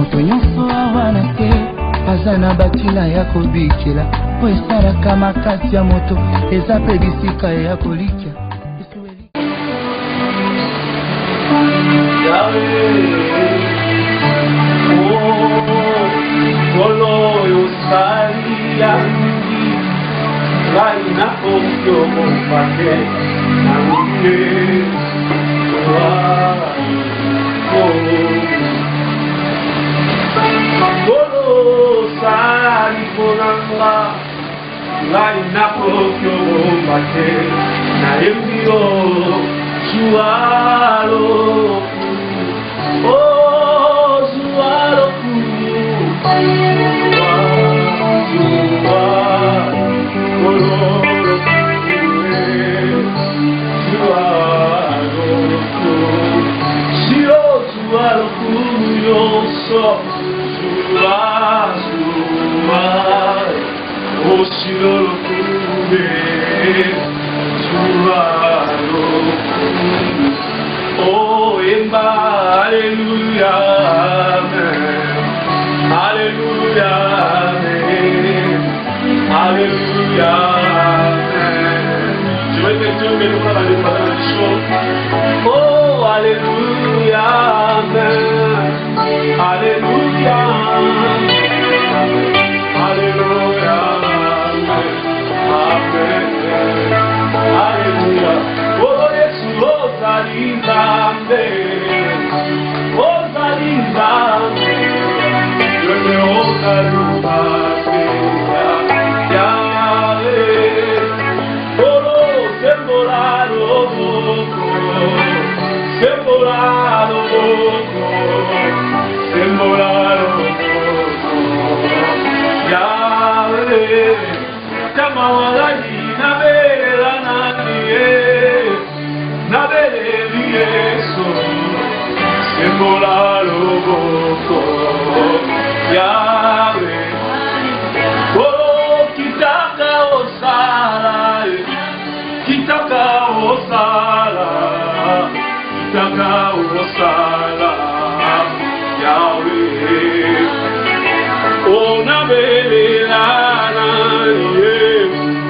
moto nyonso awana te aza na batina ya kobikela po esalaka makasi ya moto eza mpe bisika ya kolikya Kolo yosali yangi Ngai na kokyo mopake na uke Kolo sali konanga Ngai na kokyo mopake na embio Jualo Oh Jualo Oh, Alléluia, Amen. Alléluia, Amen. Alléluia, Amen. Je vais te dire que nous allons aller par la chose. Oh, Alléluia, Amen. Alléluia, Alléluia, Amen. Alléluia. Oh, Jésus, oh, Zalindambe. Oh, Zalindambe. Je me Zalindambe. Yahweh. Oh, sembolado, sembolado, sembolado. Yahweh. Kamawalani. Nabele Yesu Sembola loboko Yahweh Oh kitaka osala Kitaka osala Kitaka osala Yahweh Oh nabele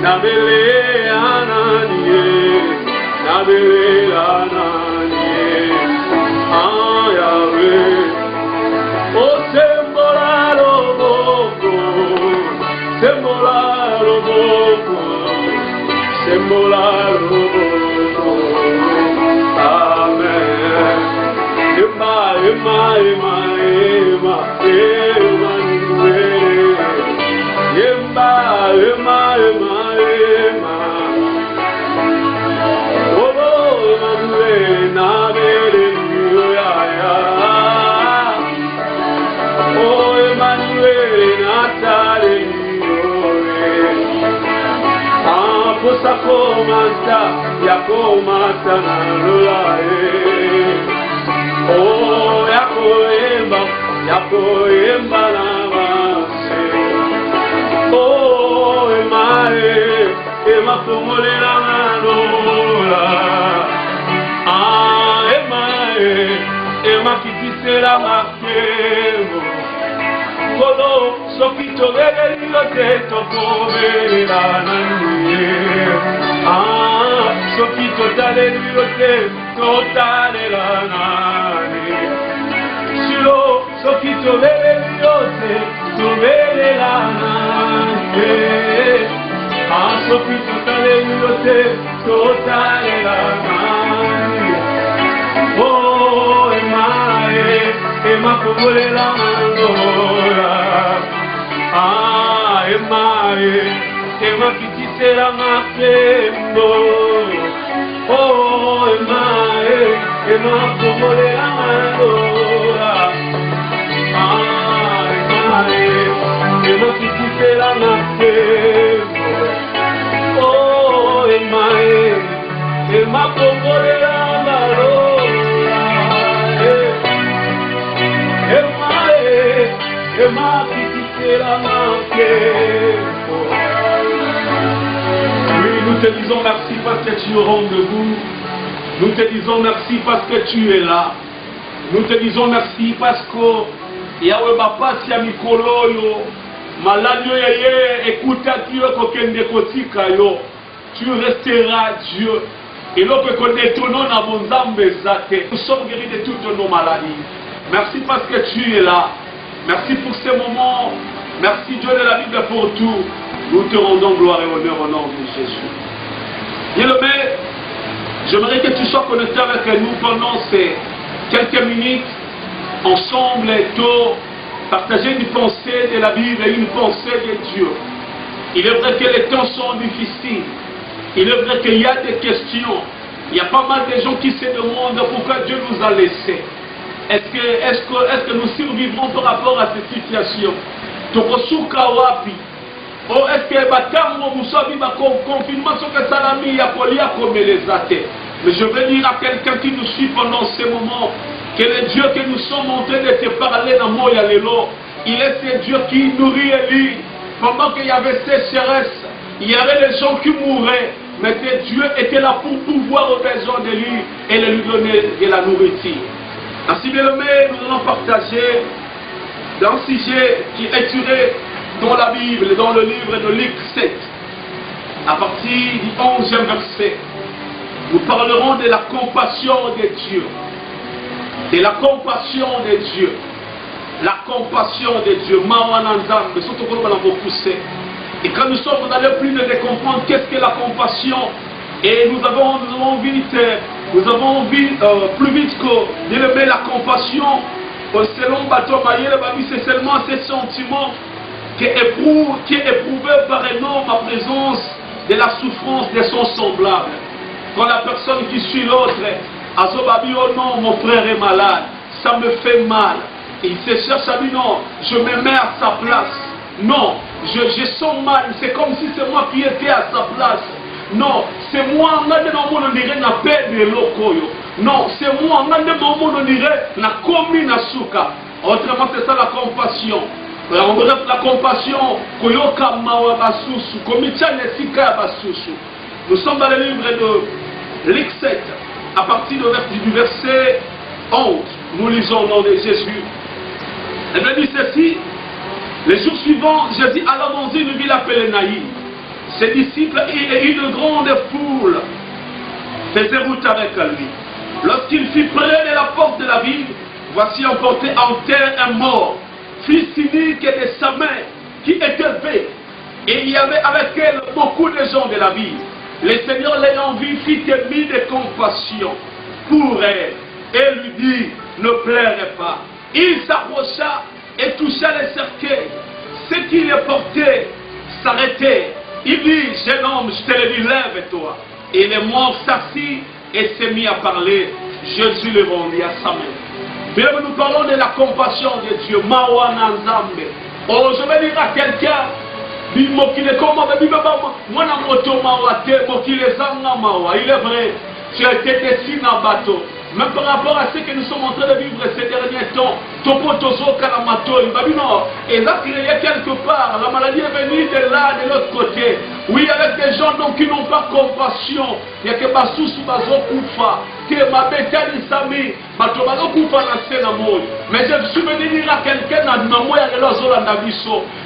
Nabele Ananiye, Nabele Ananiye, Yahweh. Oh, sembola loboko, sembola loboko, sembola loboko. Amen. Ema, ema, ema, ema, ema, ema, ema, ema. Komanta yakomata nalulae Oh yakoemba na mase Oh ema komolela nalola ema kitisela makemo Kolo sokito bebe lilote tokobelela naniye Sokito tale lilote totalela nani Silo sokito bebe lilote tobelela nani Sokito tale lilote totalela nani Oh ema komolela mandola ema kitisela makembo Oh ema komolela mandola ema kitisela makembo Oh ema komolela mandola ema kitisela makembo Oui, nous te disons merci parce que tu es au rendez-vous. Nous te disons merci parce que tu es là. Nous te disons merci parce que yawe bapasi ya mikolo oyo maladi oyo ye ekutaki yo kokende kotika yo, tu resteras Dieu. Et l'on peut connaître ton nom dans mon âme. Nous sommes guéris de toutes nos maladies. Merci parce que tu es là. Merci pour ces moments. Merci Dieu de la Bible pour tout. Nous te rendons gloire et honneur au nom de Jésus. Bien-aimé, j'aimerais que tu sois connecté avec nous pendant ces quelques minutes. Ensemble et tôt, partager une pensée de la Bible et une pensée de Dieu. Il est vrai que les temps sont difficiles. Il est vrai qu'il y a des questions. Il y a pas mal de gens qui se demandent pourquoi Dieu nous a laissés. Est-ce que nous survivrons par rapport à cette situation? Tokosuka wapi? Oh, est-ce que Batango Moussavi va confinement sur que Salami Yakolia comme les athées? Mais je veux dire à quelqu'un qui nous suit pendant ces moments que le Dieu que nous sommes en train de te parler dans Moya Lelo, il est ce Dieu qui nourrit Élie. Pendant qu'il y avait sécheresse, il y avait des gens qui mouraient, mais Dieu était là pour pouvoir aux besoins de lui et lui donner de la nourriture. Ainsi bien aimé, nous allons partager un sujet qui est tiré dans la Bible, dans le livre de Luc 7, à partir du 11e verset. Nous parlerons de la compassion de Dieu. De la compassion de Dieu. La compassion de Dieu. Mawananzam, surtout quand on va pousser. Et quand nous sommes dans le plus de comprendre qu'est-ce que la compassion, et nous avons vu plus vite que la compassion, selon Bateau Maïe, c'est seulement ces sentiments qui est éprouvé par un homme en présence de la souffrance de son semblable. Quand la personne qui suit l'autre, Azobabi, oh non, mon frère est malade, ça me fait mal. Il se cherche à dire non, je me mets à sa place. Non, je sens mal, c'est comme si c'est moi qui étais à sa place. Non, c'est moi, on dirait na paix de l'okoyo. Non, c'est moi, on dirait na komi na suka. Autrement, c'est ça la compassion. En bref, la compassion, koyoka mawa basusu, komicha nesika basusu. Nous sommes dans le livre de Luc 7, à partir du verset 11. Nous lisons au nom de Jésus. Et bien dit ceci. Les jours suivants, Jésus alla dans une ville appelée Naïm. Ses disciples et une grande foule faisaient route avec lui. Lorsqu'il fut près de la porte de la ville, voici emporté en terre un mort, fils unique de sa mère, qui était vêtue. Et il y avait avec elle beaucoup de gens de la ville. Le Seigneur l'ayant vu fit ému de compassion pour elle et lui dit, ne pleurez pas. Il s'approcha et toucha le cercueil. Ce qui le portait s'arrêtait. Il dit, jeune homme, je te le dis, lève-toi. Et le mort s'assit et s'est mis à parler. Jésus le rendit à sa main. Bien, nous parlons de la compassion de Dieu. Mawana Nzambe. Oh, je vais dire à quelqu'un, il est vrai, tu as été dessiné en bateau. Même par rapport à ce que nous sommes en train de vivre ces derniers temps, et là, il y a quelque part, la maladie est venue de là, de l'autre côté. Oui, avec des gens donc, qui n'ont pas compassion. Il y a que Basoussou Bazokoufa, que ma bétali Sami, Matobazokoufa na Sénamoy. Mais je suis venu dire à quelqu'un,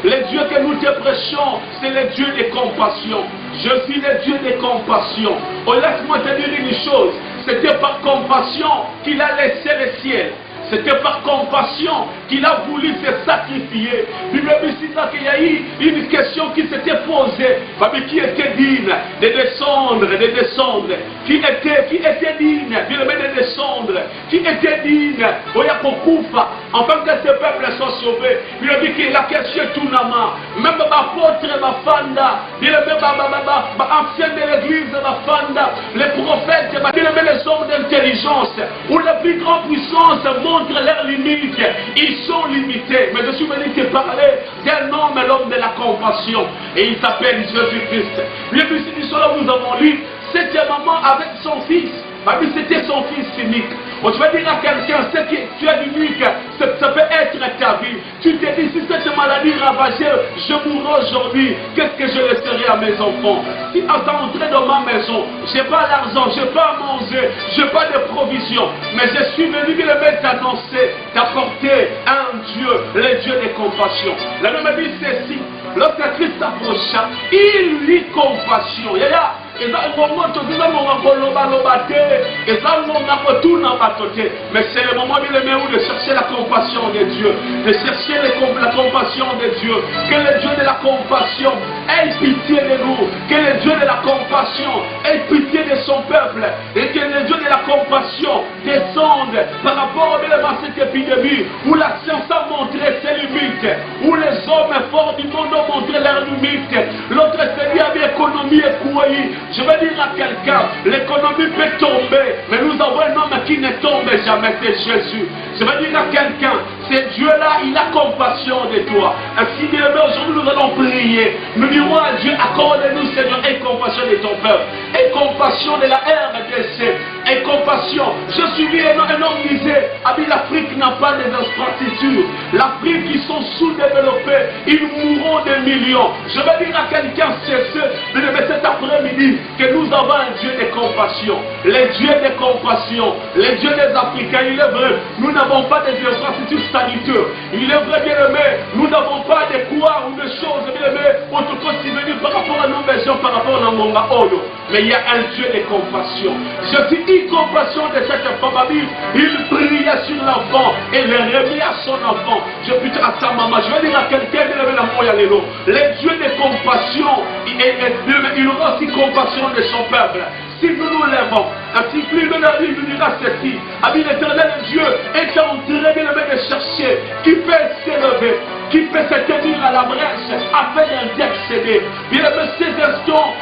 le Dieu que nous te prêchons, c'est le Dieu de compassion. Je suis le Dieu de compassion. Oh, laisse-moi te dire une chose. C'était par compassion qu'il a laissé le ciel. C'était par compassion qu'il a voulu se sacrifier. Bible dit qu'il y a eu une question qui s'était posée. Qui était digne de descendre, Qui était digne de descendre. Qui était digne afin que ce peuple soit sauvé. Il a dit que la question est tout nama. Même l'apôtre, ma fanda, ancien de l'église, ma fanda, les prophètes, les hommes d'intelligence, où la plus grande puissance montre leurs limites. Ils sont limités. Mais je suis venu te parler d'un homme, l'homme de la compassion. Et il s'appelle Jésus-Christ. Le but du soir, nous avons lu, c'était maman avec son fils. C'était son fils unique. Je vais dire à quelqu'un, ce qui tu es unique, ça peut être ta vie. Tu te dis, si cette maladie ravagée, je mourrai aujourd'hui, qu'est-ce que je laisserai à mes enfants? Si en entrée dans ma maison, je n'ai pas l'argent, je n'ai pas à manger, je n'ai pas de provisions, mais je suis venu le mettre t'annoncer, t'apporter un Dieu, le Dieu de compassion. La Bible dit ceci, lorsque Christ approcha, il eut compassion. Mais c'est le moment de chercher la compassion de Dieu, de chercher la compassion de Dieu. Que le Dieu de la compassion ait pitié de nous, que le Dieu de la compassion ait pitié de son peuple, et que le Dieu de la compassion descende par rapport à cette épidémie où la science a montré ses limites, où les hommes forts du monde ont montré leurs limites. L'autre c'est lié avec l'économie écouée. Je veux dire à quelqu'un, l'économie peut tomber, mais nous avons un homme qui ne tombe jamais, c'est Jésus. Je veux dire à quelqu'un, c'est Dieu-là, il a compassion de toi. Ainsi, bien aimé, aujourd'hui nous allons prier. Nous dirons à Dieu, accorde-nous Seigneur, aie compassion de ton peuple, aie compassion de la RDC, aie compassion. Je suis un homme disait, l'Afrique n'a pas des infrastructures. L'Afrique, ils sont sous-développés, ils mourront des millions. Je veux dire à quelqu'un, c'est ce, de cet après-midi, que nous avons un Dieu de compassion. Les dieux de compassion, les dieux des Africains, il est vrai, nous n'avons pas des infrastructures sanitaires. Il est vrai, bien aimé, nous n'avons pas de quoi ou de choses, bien aimé, autant venir par rapport à nos besoins, par rapport à nos Ono. Mais il y a un Dieu de compassion. Je dis compassion de cette femme, il priait sur l'enfant et le remis à son enfant. Je peux dire à sa maman, je vais dire à quelqu'un, bien aimé, les dieux de compassion, il aura aussi compassion de son peuple. Si nous nous lèvens, ainsi que lui la Bible nous dira ceci, l'éternel Dieu est en train de chercher qui peut s'élever, qui peut se tenir à la brèche afin d'intercéder. Bien aimé, ces instants,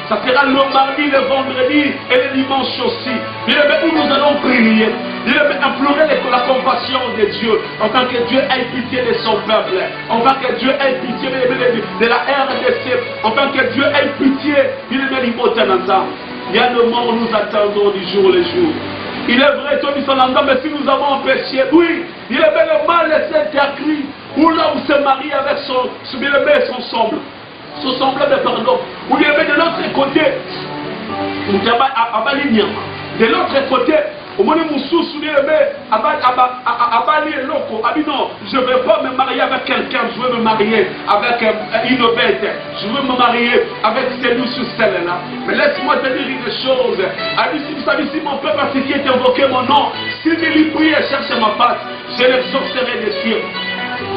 ça sera le mardi, le vendredi et le dimanche aussi. Bien aimé, où nous allons prier. Bien aimé, implorer la compassion de Dieu, afin que Dieu ait pitié de son peuple, afin que Dieu ait pitié de la RDC, afin que Dieu ait pitié de l'Imotanasa. Il y a le moment où nous attendons du jour le jour. Il est vrai, Tony Sananga, mais si nous avons péché, oui, il est bien le mal laissé écrit, où l'homme se marie avec son semblable, pardon, ou il est bien de l'autre côté, de l'autre côté, au moment où je ne vais pas me marier avec quelqu'un, je veux me marier avec une bête, je veux me marier avec celui sur celle-là. Mais laisse-moi te dire une chose, si mon peuple qui est invoqué mon nom, s'il me prie et cherche ma face, je l'exaucerai des cieux.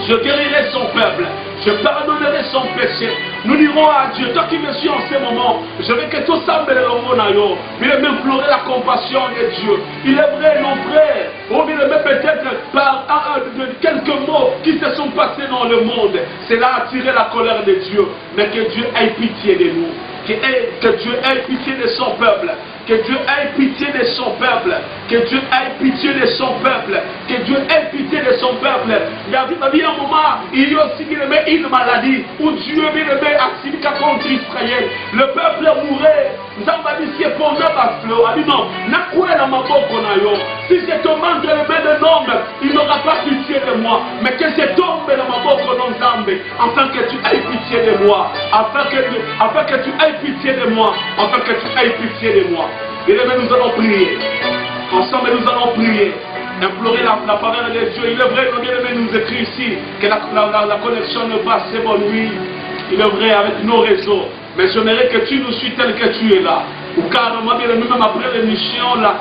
Je guérirai son peuple, je pardonnerai son péché. Nous dirons à Dieu, toi qui me suis en ce moment, je veux que tout ça me le il est m'implorer la compassion de Dieu. Il est vrai, non frère, ou il est peut-être par quelques mots qui se sont passés dans le monde. Cela a attiré la colère de Dieu, mais que Dieu ait pitié de nous. Que Dieu ait pitié de son peuple, que Dieu ait pitié de son peuple, que Dieu ait pitié de son peuple, que Dieu ait pitié de son peuple. Il y a un moment, il y a aussi une maladie où Dieu a signé contre Israël. Le peuple mourait. Si je tombe entre les mains d'un homme, il n'aura pas pitié de moi. Mais que je tombe dans ma boque non Zambé, afin que tu aies pitié de moi, afin que tu aies pitié de moi, afin que tu aies pitié de moi. Et bien, nous allons prier. Ensemble, nous allons prier. Implorer la faveur de Dieu. Il est vrai que bien aimé nous écrit ici que la connexion ne passe pas bonne nuit. Il est vrai avec nos réseaux. Mais j'aimerais que tu nous suis tel que tu es là. Ou carrément, bien aimé, même après l'émission, la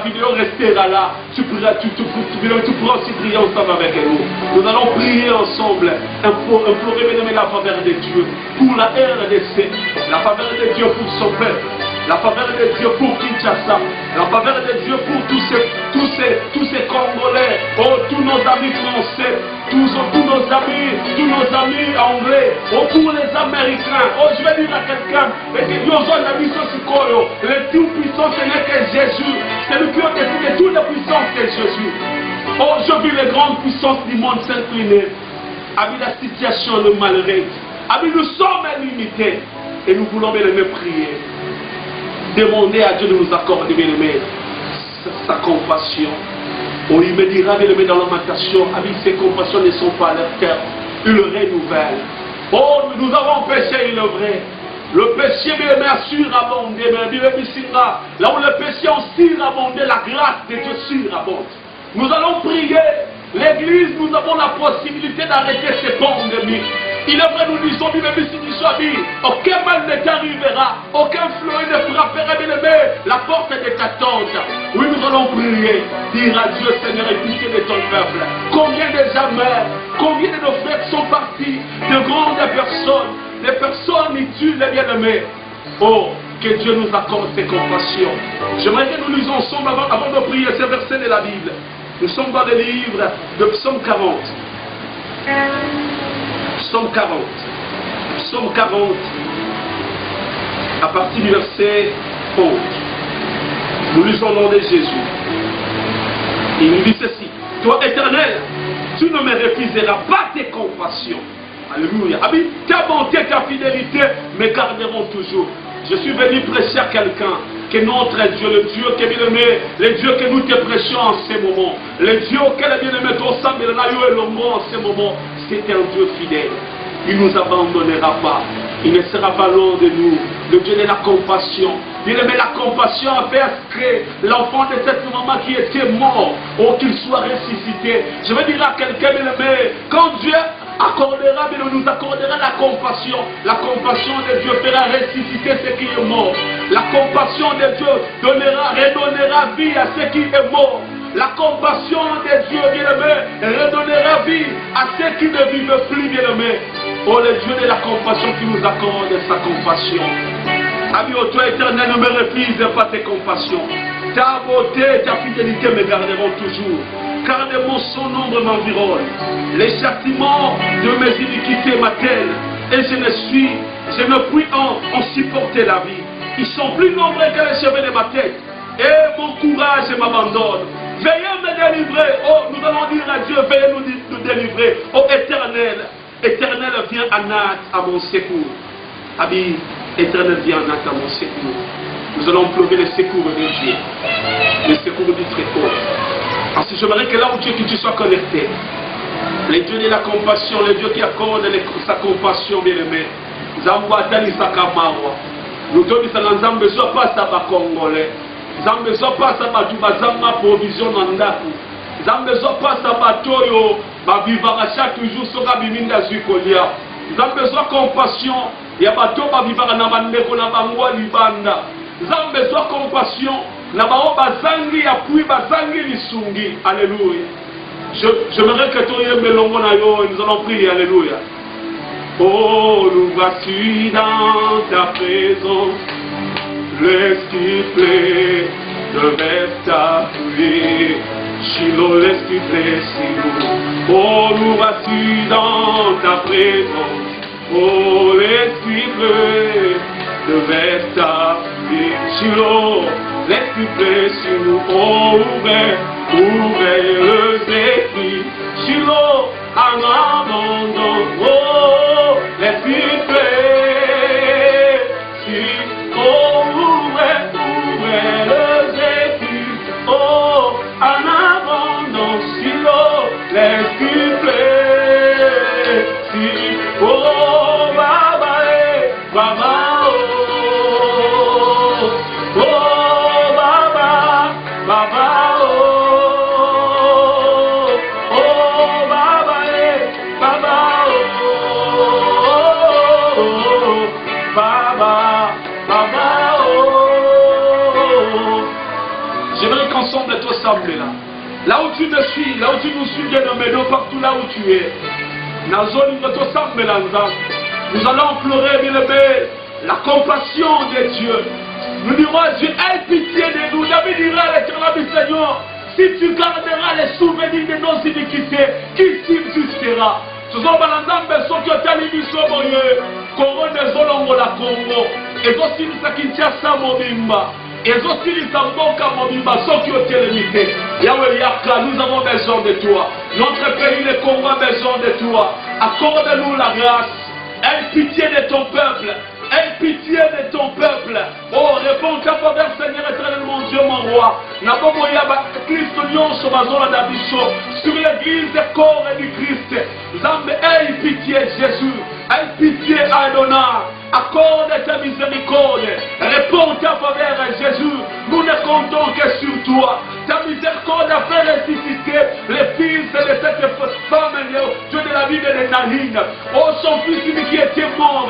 vidéo restera là. Tu pourras aussi prier ensemble avec nous. Nous allons prier ensemble. Implorer, bien aimé, la faveur de Dieu pour la RDC. La faveur de Dieu pour son peuple. La faveur de Dieu pour Kinshasa, la faveur de Dieu pour tous ces Congolais, tous nos amis français, tous nos amis anglais, pour les Américains. Je vais dire à quelqu'un, le tout puissant ce n'est que Jésus, c'est lui qui a décidé toute la puissance de Jésus. Je vis les grandes puissances du monde s'incliner, avec la situation de malheur. Nous sommes limités et nous voulons bien les prier. Demandez à Dieu de nous accorder, bien aimé, sa compassion. On lui me dira, bien aimé, dans lamentation, avec ses compassions ne sont pas à leur terre. Il le renouvelle. Nous avons péché, il est vrai. Le péché, bien aimé, a surabondé. Là où le péché a surabondé, la grâce de Dieu surabonde. Nous allons prier L'église, nous avons la possibilité d'arrêter ces pandémies. Il est vrai, nous disons, aucun mal ne t'arrivera, aucun fleuve ne frappera, bien-aimé, la porte de ta tente. Oui, nous allons prier, dire à Dieu, Seigneur, aie pitié de ton peuple. Combien de jamais, combien de nos frères sont partis, de grandes personnes, des personnes inutiles, bien-aimés. Oh, que Dieu nous accorde ses compassions. J'aimerais que nous lisons ensemble avant de prier ces versets de la Bible. Nous sommes dans le livre de Psaume 40. Psaume 40. Psaume 40. À partir du verset 11. Nous lisons au nom de Jésus. Il nous dit ceci. Toi, Éternel, tu ne me refuseras pas tes compassions. Alléluia. Amen. Ta bonté, ta fidélité me garderont toujours. Je suis venu prêcher à quelqu'un que notre Dieu, le Dieu qui est bien-aimé, le Dieu que nous te prêchons en ce moment, le Dieu auquel est bien-aimé ton sang, mais là, et le mot en ce moment, c'est un Dieu fidèle. Il ne nous abandonnera pas. Il ne sera pas loin de nous. Le Dieu de la compassion. Bien-aimé, la compassion a fait que l'enfant de cette maman qui était mort, ou qu'il soit ressuscité. Je vais dire à quelqu'un, bien-aimé, quand Dieu accordera, mais nous accordera la compassion. La compassion de Dieu fera ressusciter ce qui est mort. La compassion de Dieu redonnera vie à ce qui est mort. La compassion de Dieu, bien-aimé, redonnera vie à ceux qui ne vivent plus, bien-aimé. Oh, le Dieu de la compassion qui nous accorde sa compassion. Ami, ô toi éternel, ne me refuse pas tes compassions. Ta beauté et ta fidélité me garderont toujours. Car de mon son nombre m'environne. Les châtiments de mes iniquités m'attellent. Et je ne puis en supporter la vie. Ils sont plus nombreux que les cheveux de ma tête. Et mon courage m'abandonne. Veuillez me délivrer. Oh, nous allons dire à Dieu, veuillez nous délivrer. Oh éternel, éternel, viens en hâte à mon secours. Abi, éternel, viens en hâte à mon secours. Nous allons pleurer le secours de Dieu. Le secours du Très-Haut. Parce que j'aimerais que là où Dieu que tu sois connecté, le Dieu de la compassion, le Dieu qui accorde sa compassion, bien-aimé. Zambouatani Sakamawa. Nous devons dire que nous besoin pas ça va Congolais. Nous avons besoin pas ça va du bazama provision nandaku. Nous avons besoin pas ça va toyo, va vivre chaque jour sur la biminda zukolia. Nous avons besoin de compassion. Il y a bateau va vivre na bandeko na bangwa libanda. Nous avons besoin de compassion. Na bao bazangi ya puis bazangi lisungi. Alléluia. J'aimerais que tu aies melongo na yo. Nous allons prier. Alléluia. Oh, nous voici dans ta présence. L'Esprit plaît devait t'appuyer. Shiloh, l'Esprit plaît si nous. Oh, nous voici dans ta présence. Oh, l'Esprit plaît devait t'appuyer. Shiloh, l'Esprit plaît si nous. Oh, ouvrez les esprits. Shiloh, en abandon. Oh, l'Esprit plaît si oh, ouvrez les esprits. Oh, en abandon. Shiloh, l'Esprit plaît si oh, Baba, Baba. Là. Là où tu me suis, là où tu nous suis, bien nommé, partout là où tu es. Dans la zone de nous allons pleurer, bien aimé, la compassion de Dieu. Nous dirons à Dieu, aie pitié de nous. David dira à l'Éternel du Seigneur, si tu garderas les souvenirs de nos iniquités, qui subsistera? Ce sont les gens qui ont été Congo, Zolongo, la Congo, et aussi nous Kinshasa, Mobimba. Et aussi les Zamboka Mobimba sont qui ont été limités. Yahweh Yaka, nous avons besoin de toi. Notre pays, le Congo, a besoin de toi. Accorde-nous la grâce. Aie pitié de ton peuple. Aie pitié de ton peuple. Oh, réponds ta faveur, Seigneur éternel, mon Dieu, mon roi. Nabomoya, Christ, Lyon, Sobazola, Dabicho, sur l'église du corps et du Christ. Zambe, aie pitié, Jésus. Aie pitié, Adonai. Accorde ta miséricorde. Réponds ta faveur, Jésus. Nous ne comptons que sur toi. Ta miséricorde a fait ressusciter les fils et les Aline. Oh, son fils unique qui était mort.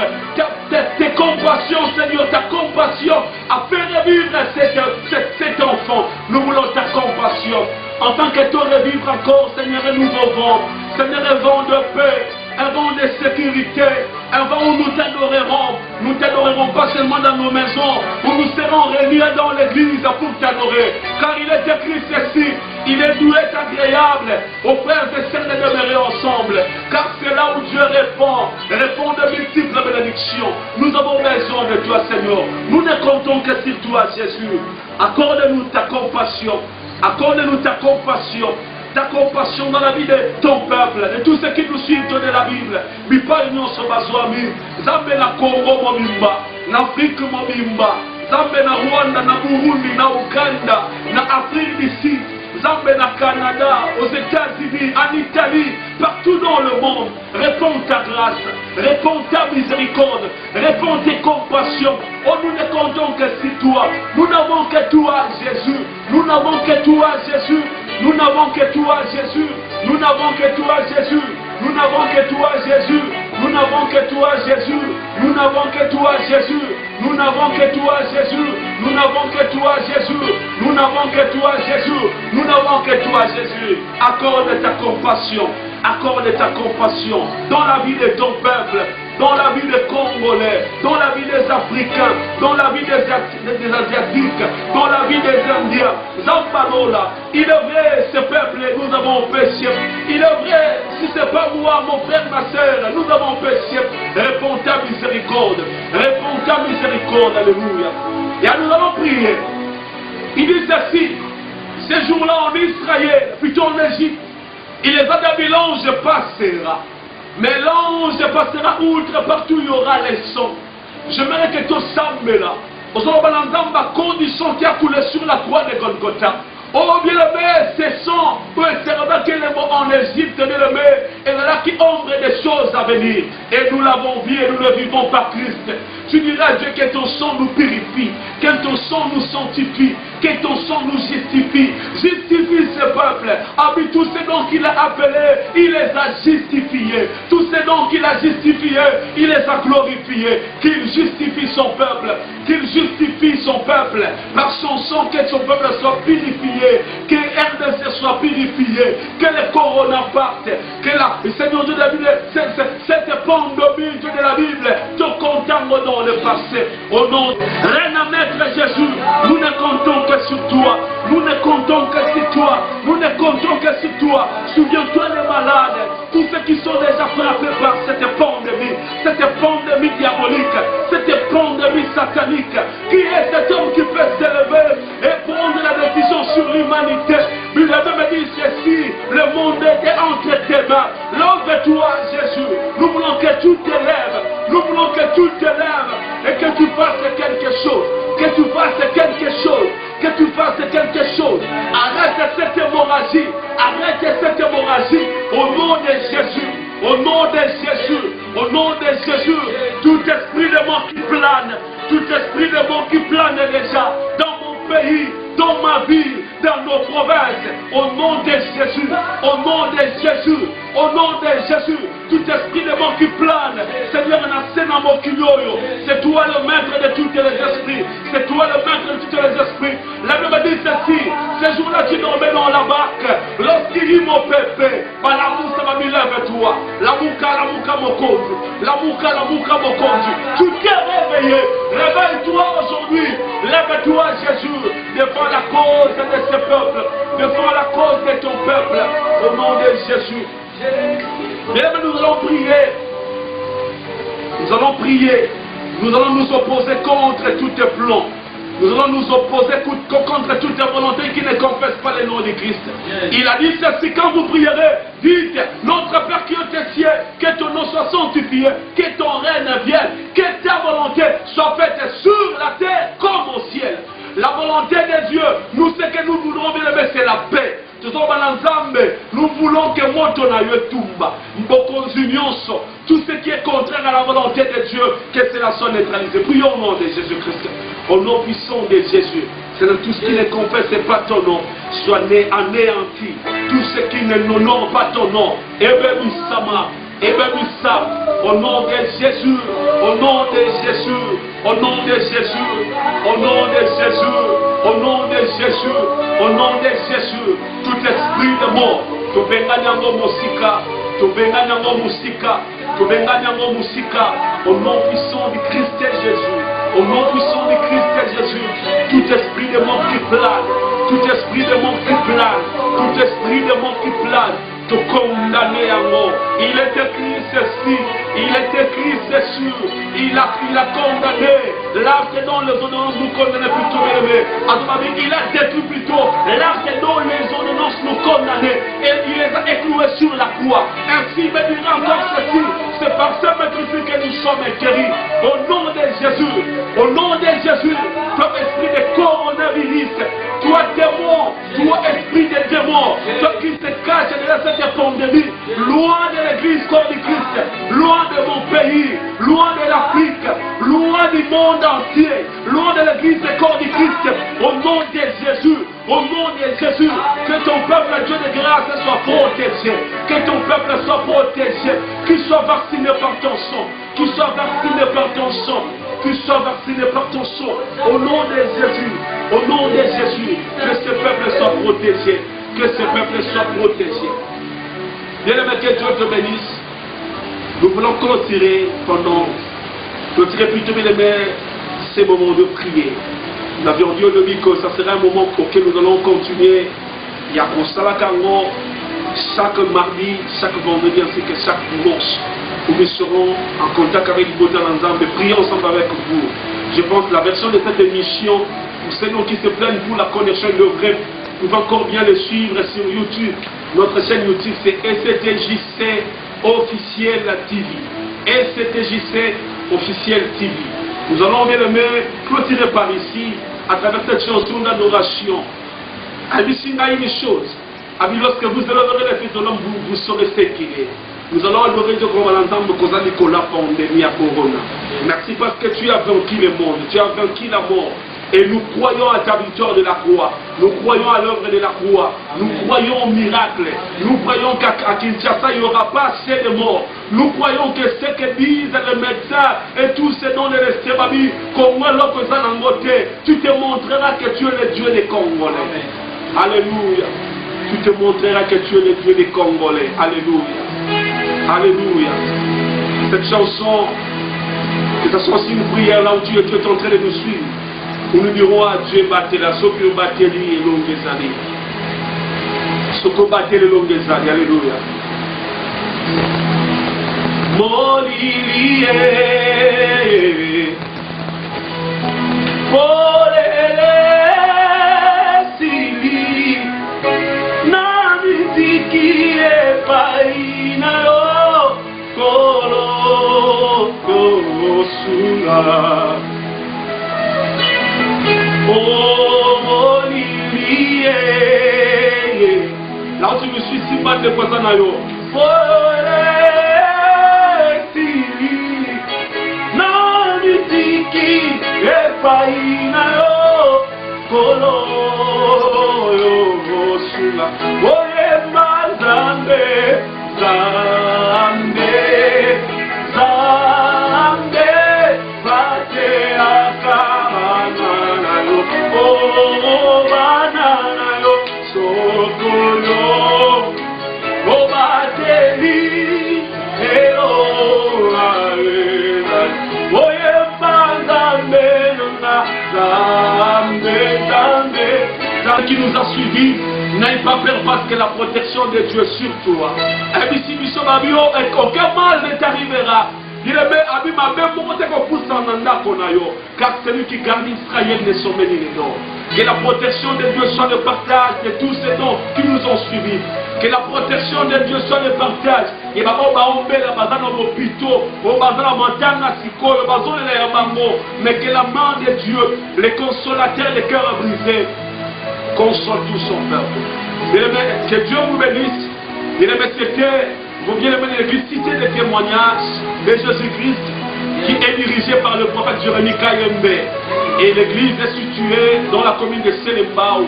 Tes compassions, Seigneur, ta compassion a fait revivre cet enfant. Nous voulons ta compassion. En tant que toi revivre encore, Seigneur, un nouveau vent. Seigneur, un vent de paix, un vent de sécurité, un vent où nous t'adorerons. Nous t'adorerons pas seulement dans nos maisons, où nous serons réunis dans l'église pour t'adorer. Car il est écrit ceci, il est doux et agréable aux frères et sœurs de demeurer ensemble. Car c'est là où Dieu répond de multiples bénédictions. Nous avons besoin de toi, Seigneur. Nous ne comptons que sur toi, Jésus. Accorde-nous ta compassion. Accorde-nous ta compassion dans la vie de ton peuple, de tous ceux qui nous suivent de la Bible. Mipa union sobazwami, Zambe na Congo mobimba, na Afrique mobimba, Zambe na Rwanda, na Burundi, na Uganda, na Afrique du Sud, Zambe na Canada, aux États-Unis, en Italie, partout dans le monde. Réponds ta grâce, réponds ta miséricorde, réponds tes compassions. Oh, nous ne comptons que sur toi. Nous n'avons que toi, Jésus. Nous n'avons que toi, Jésus. Nous n'avons que toi, Jésus. Nous n'avons que toi, Jésus. Nous n'avons que toi, Jésus. Nous n'avons que toi, Jésus. Nous n'avons que toi, Jésus. Nous n'avons que toi, Jésus. Nous n'avons que toi, Jésus. Nous n'avons que toi, Jésus. Nous n'avons que toi, Jésus. Accorde ta compassion. Accorde ta compassion dans la vie de ton peuple, dans la vie des Congolais, dans la vie des Africains, dans la vie des Asiatiques, dans la vie des Indiens. Zambalola, il est vrai, ce peuple, nous avons péché. Il est vrai, si ce n'est pas moi, mon frère, ma soeur, nous avons péché. Réponds ta miséricorde, réponds ta miséricorde, alléluia. Et nous allons prier. Il dit ceci, ces jours-là en Israël, plutôt en Égypte, il les a dit, l'ange passera. Mais l'ange passera outre, partout il y aura les sons. J'aimerais que tout semble là. Aux Obalandamba, condition qui a coulé sur la croix de Golgotha. Oh bien aimé, ce sont, oui, c'est vrai que les mots en Égypte, bien aimé, et là qui ombre des choses à venir. Et nous l'avons vu et nous le vivons par Christ. Tu diras, Dieu, que ton sang nous purifie, que ton sang nous sanctifie, que ton sang nous justifie. Justifie ce peuple. Ami, tous ces dons qu'il a appelés, il les a justifiés. Tous ces dons qu'il a justifiés, il les a glorifiés. Qu'il justifie son peuple, qu'il justifie son peuple. Par son sang, que son peuple soit purifié, que RDC soit purifié, que les coronas partent, que le Seigneur Dieu de la Bible, cette pandémie de la Bible, te condamne dans le passé. Au nom de Reine à Maître Jésus, nous ne comptons que sur toi. Nous ne comptons que sur toi. Nous ne comptons que sur toi. Souviens-toi des malades, tous ceux qui sont déjà frappés par cette pandémie diabolique, cette pandémie satanique. Qui est cet homme qui peut s'élever et prendre la décision sur l'humanité? Mais la Bible dit ceci, le monde est entre tes mains. Lève-toi, Jésus. Nous voulons que tu te lèves. Nous voulons que tu te lèves et que tu fasses quelque chose. Que tu fasses quelque chose. Que tu fasses quelque chose. Arrête cette hémorragie. Arrête cette hémorragie. Au nom de Jésus. Au nom de Jésus. Au nom de Jésus. Tout esprit de mort qui plane. Tout esprit de mort qui plane déjà dans mon pays, dans ma ville, dans nos provinces, au nom de Jésus, au nom de Jésus, au nom de Jésus, tout esprit de mort qui plane, Seigneur, c'est toi le maître de tous les esprits, c'est toi le maître de tous les esprits. La Bible dit ceci, ces jours-là tu dormais dans la barque, lorsqu'il dit mon pépé, la moussa va me lève-toi, la mouka mokondu, la mouka mokondu, tu t'es réveillé, réveille-toi aujourd'hui, lève-toi Jésus, défends la cause de ce peuple, défends la cause de ton peuple, au nom de Jésus. Mesdames, nous allons prier, nous allons prier, nous allons nous opposer contre tous tes plans. Nous allons nous opposer contre toute volonté qui ne confesse pas le nom de Christ. Il a dit ceci, quand vous prierez, dites, notre Père qui est au ciel, que ton nom soit sanctifié, que ton règne vienne, que ta volonté soit faite sur la terre comme au ciel. La volonté de Dieu, nous ce que nous voulons, bien aimé, c'est la paix. Nous voulons que tout ce qui est contraire à la volonté de Dieu, que cela soit neutralisé. Prions au nom de Jésus-Christ, au nom puissant de Jésus. C'est tout ce qui ne confesse pas ton nom soit anéanti. Tout ce qui ne n'honore pas ton nom, Et même ça, au nom de Jésus, au nom de Jésus, au nom de Jésus, au nom de Jésus, au nom de Jésus, au nom de Jésus, tout esprit de mort, tu benganyango musika, tu benganyango musika, tu benganyango musika, au nom puissant du Christ Jésus, au nom puissant du Christ Jésus, tout esprit de mort qui plane, tout esprit de mort qui plane, tout esprit de mort qui plane, te condamner à mort. Il est écrit ceci, il est écrit ceci, il a condamné l'acte dont les ordonnances nous condamnaient plutôt élevé. Il a détruit plutôt l'acte dont les ordonnances nous condamnaient et il les a écloués sur la croix. Ainsi, il me dira encore ceci, c'est par ce maîtrise que nous sommes guéris. Au nom de Jésus, au nom de Jésus, toi esprit de coronavirus, toi démon, toi esprit de démon, toi qui se cache derrière cette pandémie, loin de l'église corps du Christ, loin de mon pays, loin de l'Afrique, loin du monde entier, loin de l'église corps du Christ, au nom de Jésus, au nom de Jésus, que ton peuple, Dieu de grâce, soit protégé, que ton peuple soit protégé, qu'il soit vacciné par ton sang, qu'il soit vacciné par ton sang, qu'il soit vacciné par ton sang, au nom de Jésus, au nom de Jésus, que ce peuple soit protégé, que ce peuple soit protégé. Bien-aimé, que Dieu te bénisse. Nous voulons clôturer plutôt, bien-aimé, ces moments de prière. Nous avions dit au début que ça sera un moment auquel nous allons continuer. Il y a pour ça chaque mardi, chaque vendredi ainsi que chaque dimanche, où nous serons en contact avec vous dans l'ensemble et prier ensemble avec vous. Je pense que la version de cette émission, pour ceux qui se plaignent pour la connexion de vrai, vous pouvez encore bien le suivre sur YouTube. Notre chaîne YouTube, c'est STJC Officiel TV. STJC Officiel TV. Nous allons bien aimer clôturer par ici, à travers cette chanson d'adoration. Abisinga une chose. Lorsque vous élèverez les fils de l'homme, vous saurez ce qu'il est. Nous allons adorer Dieu comme à l'entendre de cause de la pandémie à Corona. Merci parce que tu as vaincu le monde, tu as vaincu la mort. Et nous croyons à ta victoire de la croix. Nous croyons à l'œuvre de la croix. Nous croyons au miracle. Nous croyons qu'à Kinshasa, il n'y aura pas assez de morts. Nous croyons que ce que disent les médecins et tous ces dons de l'estémabie, tu te montreras que tu es le Dieu des Congolais. Alléluia. Tu te montreras que tu es le Dieu des Congolais. Alléluia. Alléluia. Cette chanson, que ce soit aussi une prière là où tu es en train de nous suivre. Où nous dirons à Dieu, battez-la, ce que battez-lui et longues années. Ce que battez les longues années. Alléluia. Molilie, polele, sili, namitiki e paina yo, kolo, sunga. Oh, Olivier, là où tu me suis si mal de Kwasanayo. Oh, Tili, Namitiki, Epainayo, Kolo, Sula, Oyema, Zambe, Zambe, Zambe, Bate Akabana. Oh, banana, sokolo, oh, bateli, hello, oh, qui nous a suivis, n'ayez pas peur parce que la protection de Dieu est sur toi. Et si nous sommes à Bio, aucun mal ne t'arrivera. Car celui qui garde Israël ne sommet ni les dons. Que la protection de Dieu soit le partage de tous ces dons qui nous ont suivis. Que la protection de Dieu soit le partage. Mais que la main de Dieu, les consolateurs, les cœurs brisés, console tout son peuple. Que Dieu vous bénisse. Vous bien aimé l'église, citer des témoignages de Jésus-Christ qui est dirigé par le prophète Jérémie Kayembe. Et l'église est située dans la commune de Selembao.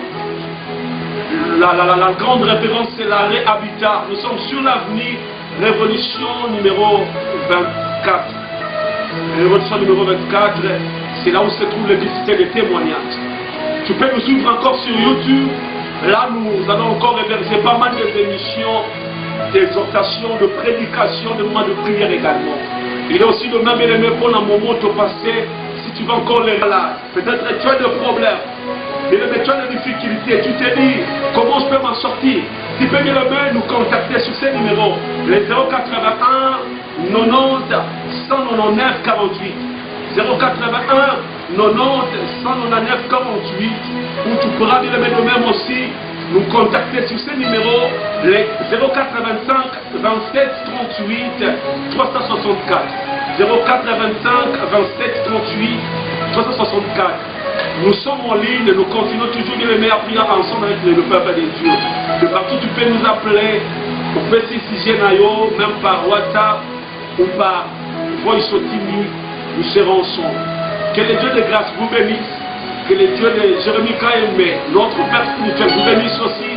La grande référence, c'est l'arrêt Habitat. Nous sommes sur l'avenue Révolution numéro 24. Révolution numéro 24, c'est là où se trouve l'église des témoignages. Tu peux nous suivre encore sur YouTube. Là, nous allons encore héberger pas mal d'émissions, d'exhortations, de prédications, de moments de prière également. Il est aussi le même élément pour un moment au passé. Si tu vas encore les malades, peut-être tu as des problèmes, tu as des difficultés, tu te dis comment je peux m'en sortir. Tu peux nous contacter sur ces numéros, les 081 90 199 48. 081 90 199 48, où tu pourras dire le même aussi nous contacter sur ces numéros, les 0425 27 38 364. 0425 27 38 364. Nous sommes en ligne, nous continuons toujours de les à prier ensemble avec le peuple de Dieu. De partout tu peux nous appeler, au petit Nayo, même par WhatsApp ou par Voice Otimi, nous serons ensemble. Que le Dieu de grâce vous bénisse, que le Dieu de Jérémie Kaemé, notre Père spirituel, vous bénisse aussi,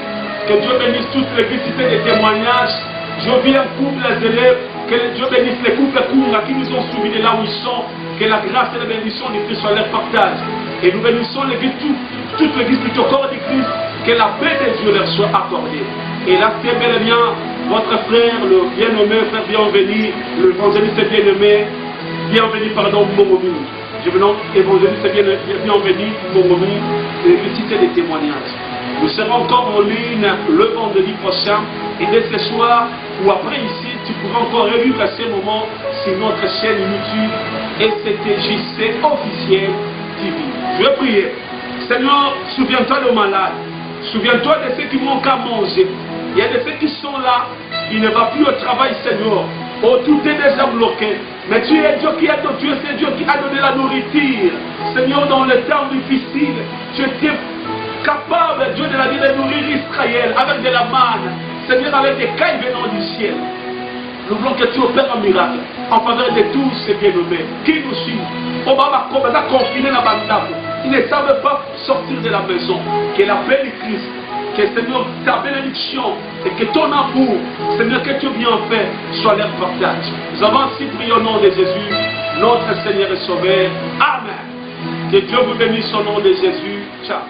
que Dieu bénisse toute l'église des témoignages. Je viens couple les élèves, que Dieu bénisse les couples courts qui nous ont suivis de là où ils sont, que la grâce et la bénédiction du Christ soient leur partage. Et nous bénissons l'église, toute l'église du corps de Christ, que la paix de Dieu leur soit accordée. Et là, c'est bel et bien votre frère, le bien-nommé, frère bienvenu, l'évangéliste bien-aimé, bienvenu, pardon, Momomi. Je veux donc évangéliste bienvenu, Momomi, de l'église des témoignages. Nous serons encore en ligne le vendredi prochain. Et dès ce soir, ou après ici, tu pourras encore revivre à ces moments sur notre chaîne YouTube STJC officiel TV. Je vais prier. Seigneur, souviens-toi des malades. Souviens-toi de ceux qui manquent à manger. Il y a de ceux qui sont là, ils ne vont plus au travail, Seigneur. Oh, tout est déjà bloqué. Mais tu es Dieu qui a donné, tu es Dieu qui a donné la nourriture. Seigneur, dans les temps difficiles, tu étais capable, Dieu de la vie, de nourrir Israël avec de la manne. Seigneur, avec des cailles venant du ciel. Nous voulons que tu opères un miracle en faveur de tous ces bien-nommés qui nous suivent. On va confiner la bande. Ils ne savent pas sortir de la maison. Que la paix du Christ, que Seigneur, ta bénédiction et que ton amour, Seigneur, que tu viens faire, soit leur partage. Nous avons ainsi prié au nom de Jésus, notre Seigneur et Sauveur. Amen. Que Dieu vous bénisse au nom de Jésus. Ciao.